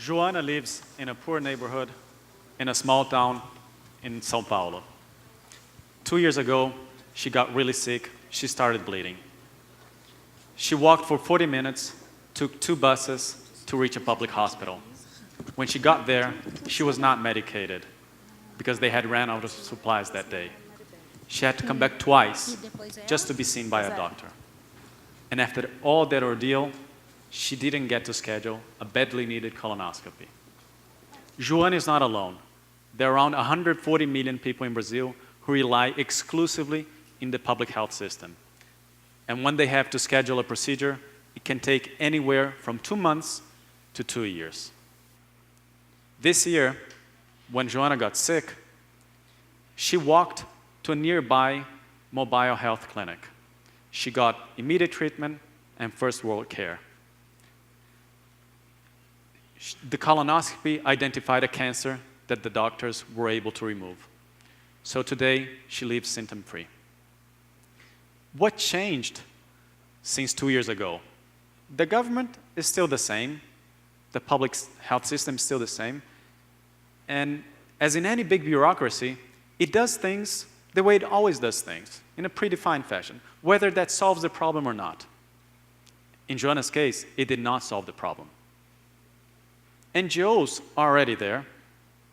Joana lives in a poor neighborhood in a small town in São Paulo. 2 years ago, she got really sick. She started bleeding. She walked for 40 minutes, took 2 buses to reach a public hospital. When she got there, she was not medicated because they had ran out of supplies that day. She had to come back twice just to be seen by a doctor. And after all that ordeal, she didn't get to schedule a badly needed colonoscopy. Joana is not alone. There are around 140 million people in Brazil who rely exclusively in the public health system. And when they have to schedule a procedure, it can take anywhere from 2 months to 2 years. This year, when Joana got sick, she walked to a nearby mobile health clinic. She got immediate treatment and first world care. The colonoscopy identified a cancer that the doctors were able to remove. So today, she lives symptom-free. What changed since 2 years ago? The government is still the same. The public health system is still the same. And as in any big bureaucracy, it does things the way it always does things, in a predefined fashion, whether that solves the problem or not. In Joana's case, it did not solve the problem. NGOs are already there,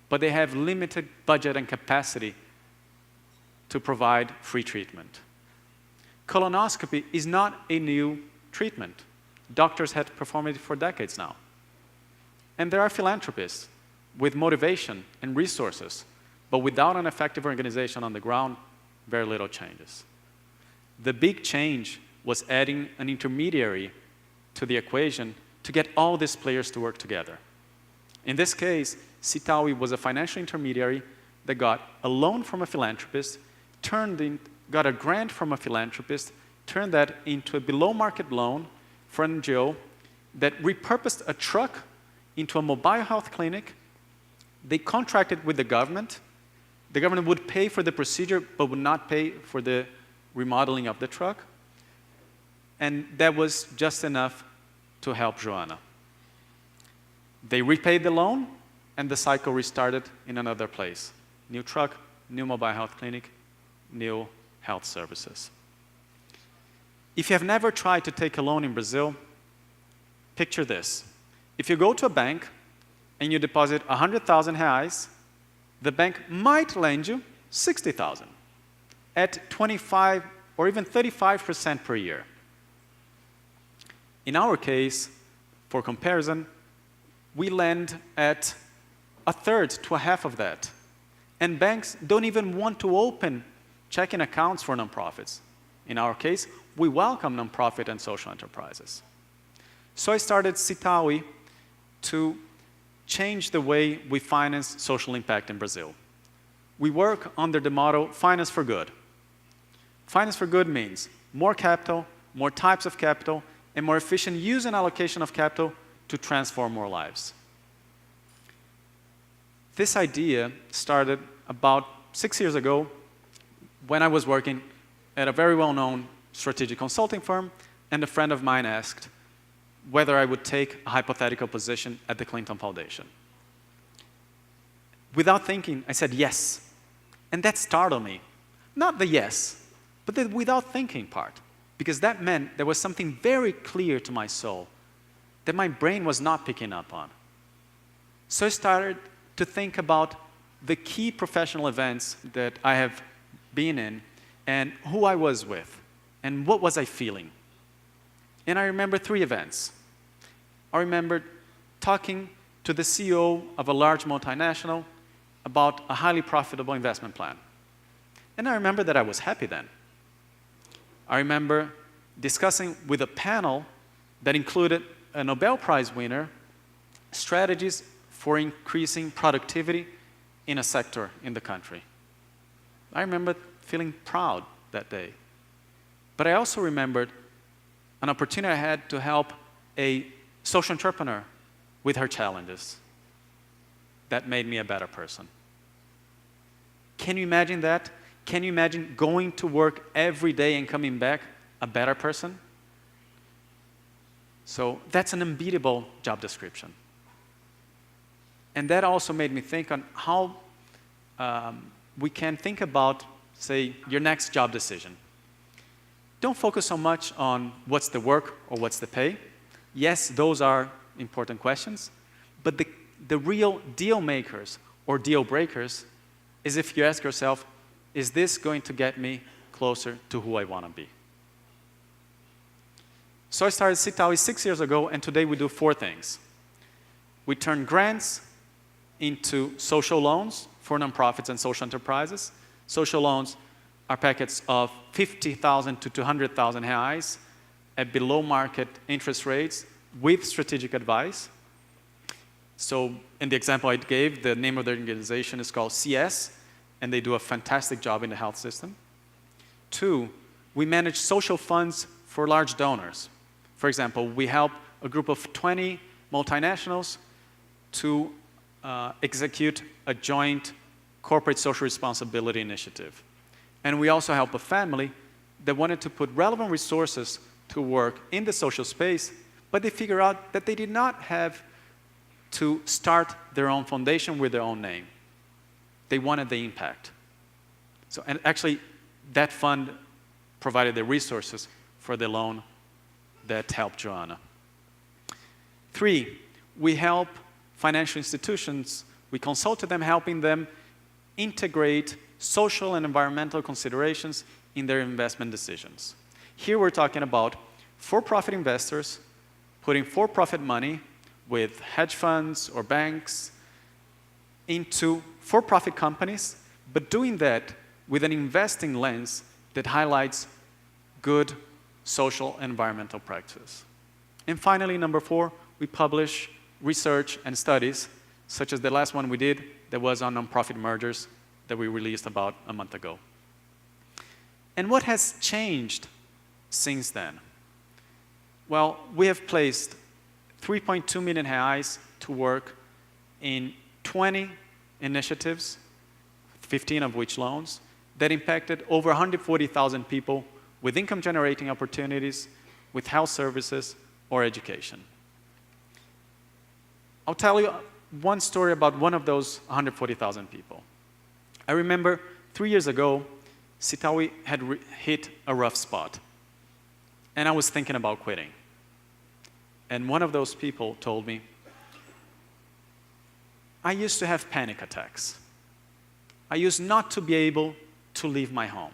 but they have limited budget and capacity to provide free treatment. Colonoscopy is not a new treatment. Doctors had performed it for decades now. And there are philanthropists with motivation and resources, but without an effective organization on the ground, very little changes. The big change was adding an intermediary to the equation to get all these players to work together. In this case, Sawi was a financial intermediary that got a loan from a philanthropist, got a grant from a philanthropist, turned that into a below-market loan for an NGO that repurposed a truck into a mobile health clinic. They contracted with the government. The government would pay for the procedure, but would not pay for the remodeling of the truck. And that was just enough to help Joana. They repaid the loan, and the cycle restarted in another place. New truck, new mobile health clinic, new health services. If you have never tried to take a loan in Brazil, picture this. If you go to a bank and you deposit 100,000 reais, the bank might lend you 60,000 at 25 or even 35% per year. In our case, for comparison, we lend at a third to a half of that. And banks don't even want to open checking accounts for nonprofits. In our case, we welcome nonprofit and social enterprises. So I started Sawi to change the way we finance social impact in Brazil. We work under the motto, finance for good. Finance for good means more capital, more types of capital, and more efficient use and allocation of capital to transform more lives. This idea started about 6 years ago when I was working at a very well-known strategic consulting firm, and a friend of mine asked whether I would take a hypothetical position at the Clinton Foundation. Without thinking, I said yes. And that startled me. Not the yes, but the without thinking part. Because that meant there was something very clear to my soul that my brain was not picking up on. So I started to think about the key professional events that I have been in and who I was with and what was I feeling. And I remember 3 events. I remember talking to the CEO of a large multinational about a highly profitable investment plan. And I remember that I was happy then. I remember discussing with a panel that included a Nobel Prize winner strategies for increasing productivity in a sector in the country. I remember feeling proud that day. But I also remembered an opportunity I had to help a social entrepreneur with her challenges. That made me a better person. Can you imagine that? Can you imagine going to work every day and coming back a better person? So that's an unbeatable job description. And that also made me think on how we can think about, say, your next job decision. Don't focus so much on what's the work or what's the pay. Yes, those are important questions, but the real deal makers or deal breakers is if you ask yourself, is this going to get me closer to who I want to be? So I started Sawi 6 years ago, and today we do 4 things. We turn grants into social loans for nonprofits and social enterprises. Social loans are packets of 50,000 to 200,000 reais at below market interest rates with strategic advice. So in the example I gave, the name of the organization is called CS, and they do a fantastic job in the health system. 2, we manage social funds for large donors. For example, we help a group of 20 multinationals to execute a joint corporate social responsibility initiative. And we also help a family that wanted to put relevant resources to work in the social space, but they figured out that they did not have to start their own foundation with their own name. They wanted the impact. So, and actually, that fund provided the resources for the loan that helped Joanna. 3, we help financial institutions. We consulted them, helping them integrate social and environmental considerations in their investment decisions. Here we're talking about for-profit investors putting for-profit money with hedge funds or banks into for-profit companies, but doing that with an investing lens that highlights good social and environmental practices. And finally, number 4, we publish research and studies, such as the last one we did that was on nonprofit mergers that we released about a month ago. And what has changed since then? Well, we have placed 3.2 million reais to work in 20 initiatives, 15 of which loans, that impacted over 140,000 people with income-generating opportunities, with health services, or education. I'll tell you one story about one of those 140,000 people. I remember 3 years ago, Sawi had hit a rough spot, and I was thinking about quitting. And one of those people told me, I used to have panic attacks. I used not to be able to leave my home.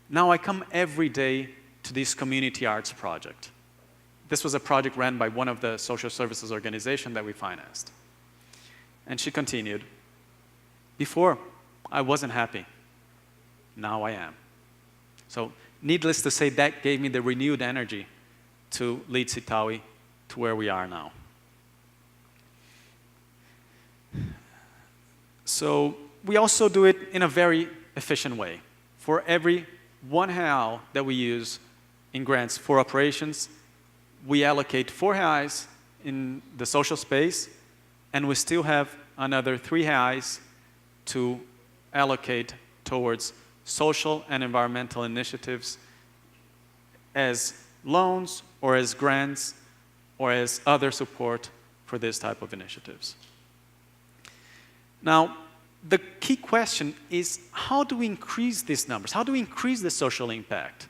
Now I come every day to this community arts project. This was a project ran by one of the social services organizations that we financed. And she continued, before, I wasn't happy. Now I am. So needless to say, that gave me the renewed energy to lead Sawi to where we are now. So we also do it in a very efficient way. For every R$1 that we use in grants for operations, we allocate R$4 in the social space, and we still have another R$3 to allocate towards social and environmental initiatives as loans or as grants or as other support for this type of initiatives. Now, the key question is, how do we increase these numbers? How do we increase the social impact?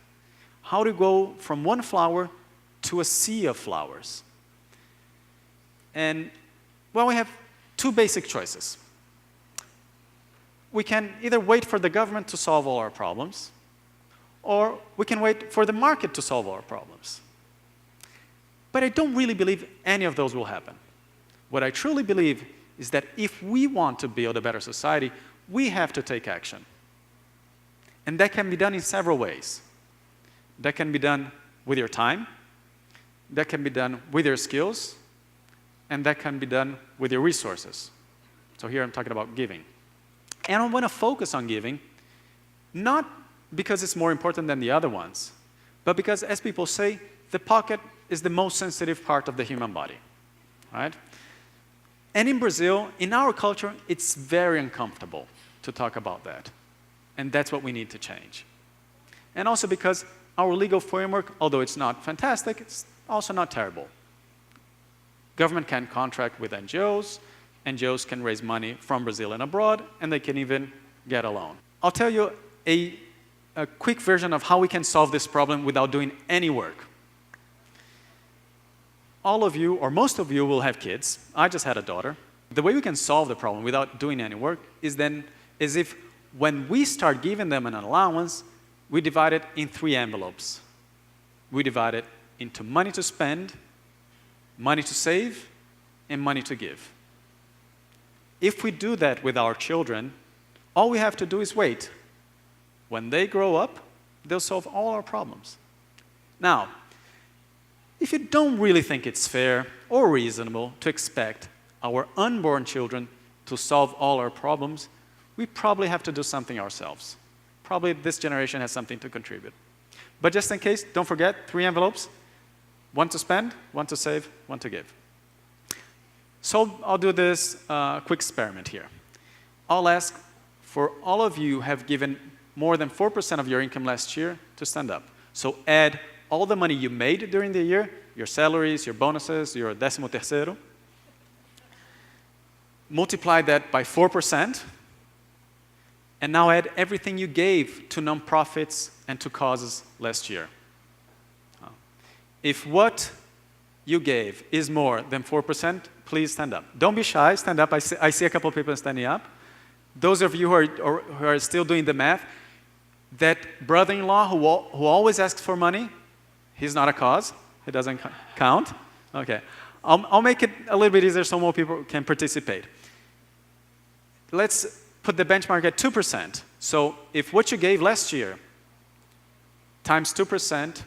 How to go from one flower to a sea of flowers? And, well, we have 2 basic choices. We can either wait for the government to solve all our problems, or we can wait for the market to solve all our problems. But I don't really believe any of those will happen. What I truly believe is that if we want to build a better society, we have to take action. And that can be done in several ways. That can be done with your time, that can be done with your skills, and that can be done with your resources. So here I'm talking about giving. And I want to focus on giving, not because it's more important than the other ones, but because, as people say, the pocket is the most sensitive part of the human body, right? And in Brazil, in our culture, it's very uncomfortable to talk about that. And that's what we need to change. And also because our legal framework, although it's not fantastic, it's also not terrible. Government can contract with NGOs, NGOs can raise money from Brazil and abroad, and they can even get a loan. I'll tell you a quick version of how we can solve this problem without doing any work. All of you, or most of you, will have kids. I just had a daughter. The way we can solve the problem without doing any work is if when we start giving them an allowance, we divide it in 3 envelopes. We divide it into money to spend, money to save, and money to give. If we do that with our children, all we have to do is wait. When they grow up, they'll solve all our problems. Now, if you don't really think it's fair or reasonable to expect our unborn children to solve all our problems, we probably have to do something ourselves. Probably this generation has something to contribute. But just in case, don't forget, 3 envelopes. 1 to spend, 1 to save, 1 to give. So I'll do this quick experiment here. I'll ask for all of you who have given more than 4% of your income last year to stand up. So add all the money you made during the year, your salaries, your bonuses, your 13º, multiply that by 4%, and now add everything you gave to nonprofits and to causes last year. If what you gave is more than 4%, please stand up. Don't be shy, stand up. I see a couple of people standing up. Those of you who are still doing the math, that brother-in-law who always asks for money, he's not a cause. He doesn't count. Okay. I'll make it a little bit easier so more people can participate. Let's put the benchmark at 2%. So if what you gave last year times 2%,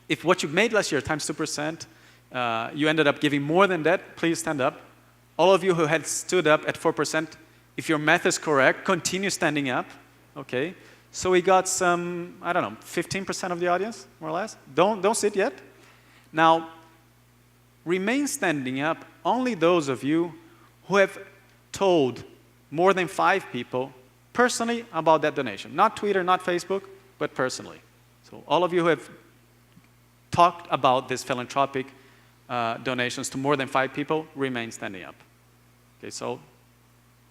if what you made last year times 2%, you ended up giving more than that, please stand up. All of you who had stood up at 4%, if your math is correct, continue standing up. Okay. So we got some, I don't know, 15% of the audience, more or less. Don't sit yet. Now, remain standing up only those of you who have told more than 5 people personally about that donation. Not Twitter, not Facebook, but personally. So all of you who have talked about this philanthropic donations to more than 5 people, remain standing up. Okay, so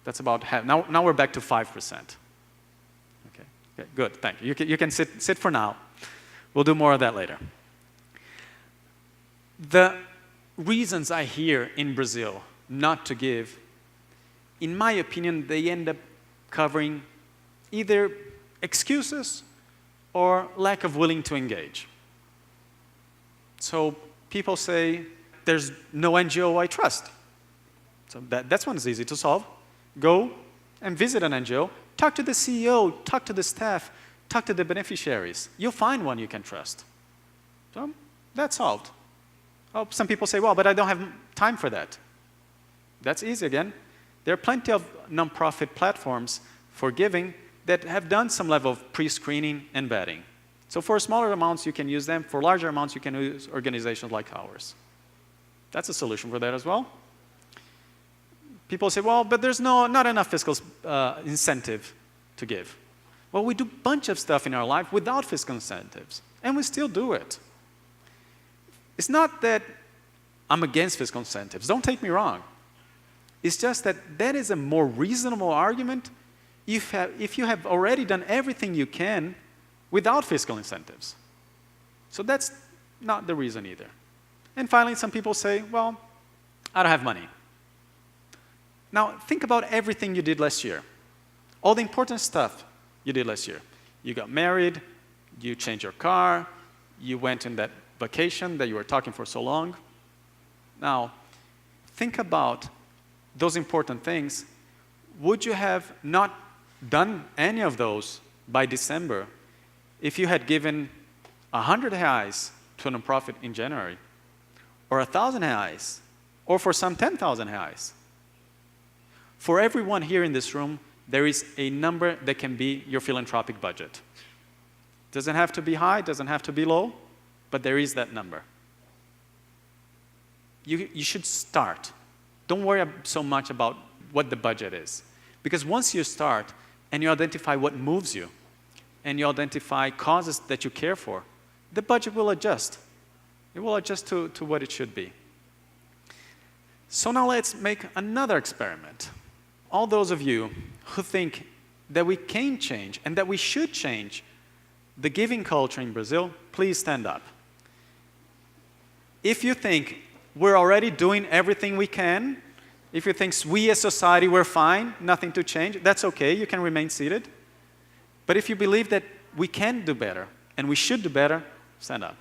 that's about half. Now we're back to 5%. Okay, good, thank you. You can sit for now. We'll do more of that later. The reasons I hear in Brazil not to give, in my opinion, they end up covering either excuses or lack of willing to engage. So people say, there's no NGO I trust. So that's one is easy to solve. Go and visit an NGO, talk to the CEO, talk to the staff, talk to the beneficiaries. You'll find one you can trust. So that's solved. Oh, some people say, well, but I don't have time for that. That's easy again. There are plenty of nonprofit platforms for giving that have done some level of pre-screening and vetting. So for smaller amounts, you can use them. For larger amounts, you can use organizations like ours. That's a solution for that as well. People say, well, but there's not enough fiscal incentive to give. Well, we do a bunch of stuff in our life without fiscal incentives, and we still do it. It's not that I'm against fiscal incentives. Don't take me wrong. It's just that that is a more reasonable argument if you have already done everything you can without fiscal incentives. So that's not the reason either. And finally, some people say, well, I don't have money. Now, think about everything you did last year. All the important stuff you did last year. You got married, you changed your car, you went on that vacation that you were talking for so long. Now, think about those important things. Would you have not done any of those by December if you had given 100 reais to a nonprofit in January, or 1,000 reais, or for some 10,000 reais? For everyone here in this room, there is a number that can be your philanthropic budget. Doesn't have to be high, doesn't have to be low, but there is that number. You should start. Don't worry so much about what the budget is. Because once you start and you identify what moves you, and you identify causes that you care for, the budget will adjust. It will adjust to what it should be. So now let's make another experiment. All those of you who think that we can change and that we should change the giving culture in Brazil, please stand up. If you think we're already doing everything we can, if you think we as society, we're fine, nothing to change, that's okay, you can remain seated. But if you believe that we can do better and we should do better, stand up.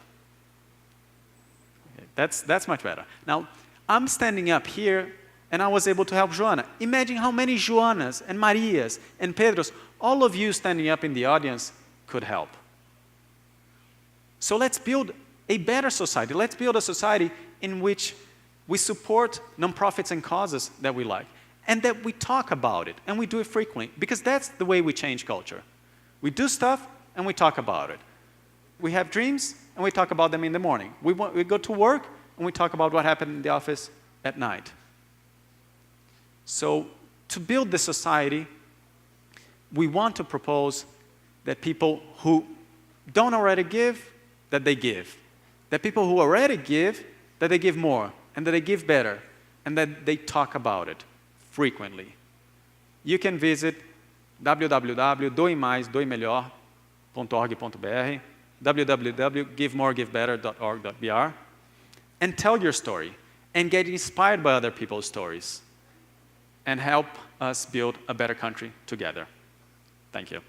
Okay, that's much better. Now, I'm standing up here and I was able to help Joana. Imagine how many Joanas and Marias and Pedros, all of you standing up in the audience, could help. So let's build a better society. Let's build a society in which we support nonprofits and causes that we like, and that we talk about it, and we do it frequently, because that's the way we change culture. We do stuff, and we talk about it. We have dreams, and we talk about them in the morning. We go to work, and we talk about what happened in the office at night. So to build this society, we want to propose that people who don't already give, that they give. That people who already give, that they give more, and that they give better, and that they talk about it frequently. You can visit www.doemais.doemelhor.org.br, www.givemoregivebetter.org.br, and tell your story, and get inspired by other people's stories, and help us build a better country together. Thank you.